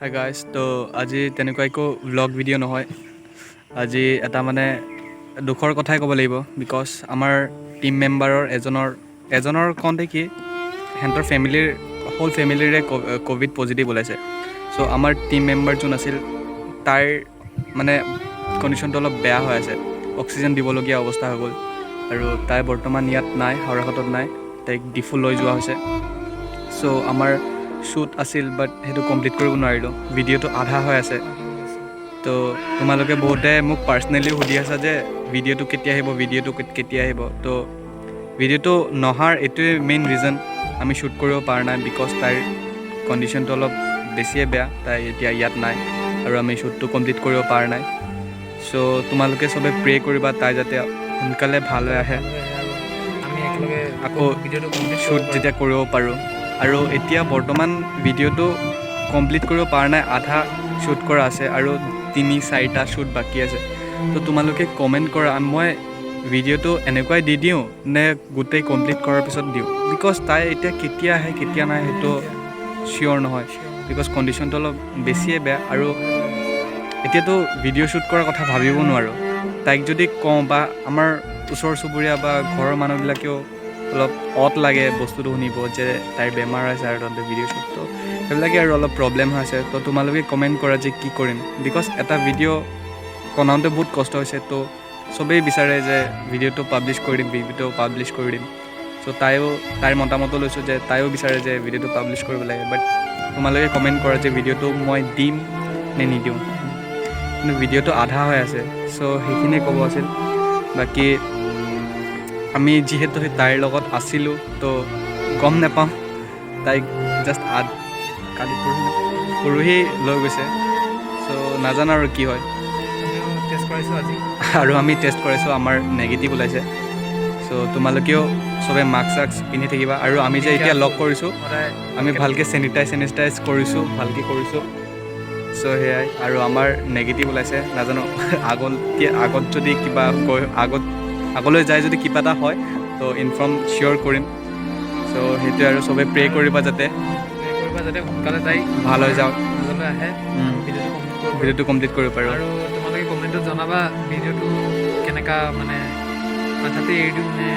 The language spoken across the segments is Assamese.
হাই গাইজ, তো আজি তেনেকুৱা একো ব্লগ ভিডিঅ' নহয়। আজি এটা মানে দুখৰ কথাই ক'ব লাগিব, বিকজ আমাৰ টিম মেম্বাৰৰ এজনৰ কওঁতে কি সিহঁতৰ হোল ফেমিলিৰে ক'ভিড পজিটিভ ওলাইছে। চ' আমাৰ টিম মেম্বাৰ যোন আছিল তাইৰ মানে কণ্ডিশ্যনটো অলপ বেয়া হৈ আছে, অক্সিজেন দিবলগীয়া অৱস্থা হৈ গ'ল। আৰু তাই বৰ্তমান ইয়াত নাই, হাওৰাঘাটত নাই, তাইক ডিফু লৈ যোৱা হৈছে। চ' আমাৰ শ্বুট আছিল, বাট সেইটো কমপ্লিট কৰিব নোৱাৰিলোঁ, ভিডিঅ'টো আধা হৈ আছে। তো তোমালোকে বহুতে মোক পাৰ্চনেলি সুধি আছা যে ভিডিঅ'টো কেতিয়া আহিব। তো ভিডিঅ'টো নহাৰ এইটোৱে মেইন ৰিজন, আমি শ্বুট কৰিব পৰা নাই, বিকজ তাইৰ কণ্ডিশ্যনটো অলপ বেছিয়ে বেয়া, তাই এতিয়া ইয়াত নাই আৰু আমি শ্বুটটো কমপ্লিট কৰিব পৰা নাই। চ' তোমালোকে চবে প্ৰে কৰিবা তাই যাতে সোনকালে ভাল হৈ আহে, আকৌ শ্বুট যেতিয়া কৰিব পাৰোঁ। আৰু এতিয়া বৰ্তমান ভিডিঅ'টো কমপ্লিট কৰিব পৰা নাই, আধা শ্বুট কৰা আছে আৰু 3-4টা শ্বুট বাকী আছে। তো তোমালোকে কমেণ্ট কৰা, মই ভিডিঅ'টো এনেকুৱাই দি দিওঁ নে গোটেই কমপ্লিট কৰাৰ পিছত দিওঁ, বিকজ তাই এতিয়া কেতিয়া আহে কেতিয়া নাই সেইটো চিয়'ৰ নহয়, বিকজ কণ্ডিশ্যনটো অলপ বেছিয়ে বেয়া। আৰু এতিয়াতো ভিডিঅ' শ্বুট কৰাৰ কথা ভাবিব নোৱাৰোঁ। তাইক যদি কওঁ বা আমাৰ ওচৰ চুবুৰীয়া বা ঘৰৰ মানুহবিলাকেও অলপ অড লাগে বস্তুটো শুনিব যে তাইৰ বেমাৰ আছে আৰু তহঁতে ভিডিঅ' শ্বুট, তো সেইবিলাকে আৰু অলপ প্ৰব্লেম হৈ আছে। তো তোমালোকে কমেণ্ট কৰা যে কি কৰিম, বিকজ এটা ভিডিঅ' বনাওঁতে বহুত কষ্ট হৈছে। তো চবেই বিচাৰে যে ভিডিঅ'টো পাব্লিছ কৰি দিম। চ' তাইৰ মতামতো লৈছোঁ যে তাইও বিচাৰে যে ভিডিঅ'টো পাব্লিছ কৰিব লাগে। বাট তোমালোকে কমেণ্ট কৰা যে ভিডিঅ'টো মই দিম নে নিদিওঁ, কিন্তু ভিডিঅ'টো আধা হৈ আছে। চ' সেইখিনিয়ে ক'ব আছিল। বাকী আমি যিহেতু তাইৰ লগত আছিলোঁ, তো গম নাপাওঁ, তাইক জাষ্ট কালি পৰহি লৈ গৈছে। চ' নাজানো আৰু কি হয়। টেষ্ট কৰাইছোঁ আজি, আৰু আমি টেষ্ট কৰাইছোঁ, আমাৰ নেগেটিভ ওলাইছে। চ' তোমালোকেও চবে মাস্ক পিন্ধি থাকিবা। আৰু আমি যে এতিয়া লগ কৰিছোঁ, আমি ভালকৈ চেনিটাইজ কৰিছোঁ। চ' সেয়াই, আৰু আমাৰ নেগেটিভ ওলাইছে। নাজানো আগত যদি কিবা আগলৈ যায় যদি কিবা এটা হয়, তো ইনফৰ্ম চিয়'ৰ কৰিম। চ' সেইটোৱে, আৰু চবে প্ৰে কৰিবা যাতে সোনকালে তাই ভাল হৈ যাওক, মাজলৈ আহে, ভিডিঅ'টো কমপ্লিট কৰিব পাৰোঁ। আৰু তোমালোকে কমেণ্টত জনাবা ভিডিঅ'টো কেনেকুৱা, মানে আধাতে এৰি দিওঁ নে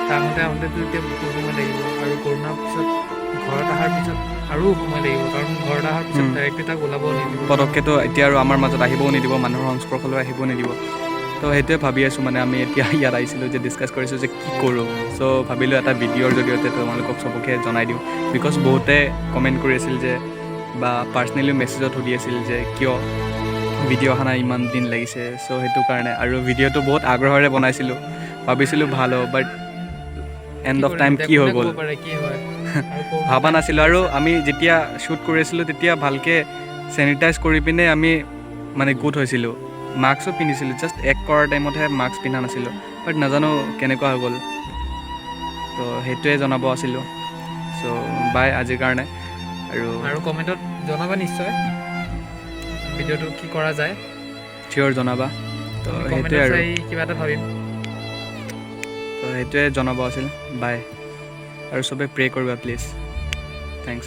তাৰ মতে আহোঁতেতো এতিয়া বহুত সময় লাগিব, আৰু কৰোণাৰ পিছত ঘৰত অহাৰ পিছত আৰু সময় লাগিব, কাৰণ ঘৰত অহাৰ পিছত ডাইৰেক্টলি তাক ওলাব নিদিব পটককেতো এতিয়া, আৰু আমাৰ মাজত আহিবও নিদিব, মানুহৰ সংস্পৰ্শলৈ আহিবও নিদিব। তো সেইটোৱে ভাবি আছোঁ, মানে আমি এতিয়া ইয়াত আহিছিলোঁ যে ডিছকাছ কৰিছোঁ যে কি কৰোঁ। চ' ভাবিলোঁ এটা ভিডিঅ'ৰ জৰিয়তে তোমালোকক চবকে জনাই দিওঁ, বিকজ বহুতে কমেণ্ট কৰি আছিল যে, বা পাৰ্চনেলি মেছেজত সুধি আছিল যে কিয় ভিডিঅ' অহা নাই, ইমান দিন লাগিছে। চ' সেইটো কাৰণে, আৰু ভিডিঅ'টো বহুত আগ্ৰহেৰে বনাইছিলোঁ, ভাবিছিলোঁ ভাল হ'ব, বাট এণ্ড অফ টাইম কি হৈ গ'ল ভাবা নাছিলোঁ। আৰু আমি যেতিয়া শ্বুট কৰি আছিলোঁ তেতিয়া ভালকৈ চেনিটাইজ কৰি পিনে আমি মানে গোট হৈছিলোঁ, মাস্কো পিন্ধিছিলোঁ, জাষ্ট এক্ট কৰাৰ টাইমতহে মাস্ক পিন্ধা নাছিলোঁ। বাট নাজানো কেনেকুৱা হৈ গ'ল, তো সেইটোৱে জনাব আছিলোঁ। চ' বাই আজিৰ কাৰণে। আৰু কমেণ্টত জনাবা নিশ্চয় ভিডিঅ'টো কি কৰা যায়, চিয়'ৰ জনাবা। তো সেইটোৱে, আৰু কিবা এটা ভাবিম। তো সেইটোৱে জনাব আছিল। বাই, আৰু চবে প্ৰে কৰিবা প্লিজ। থেংকছ।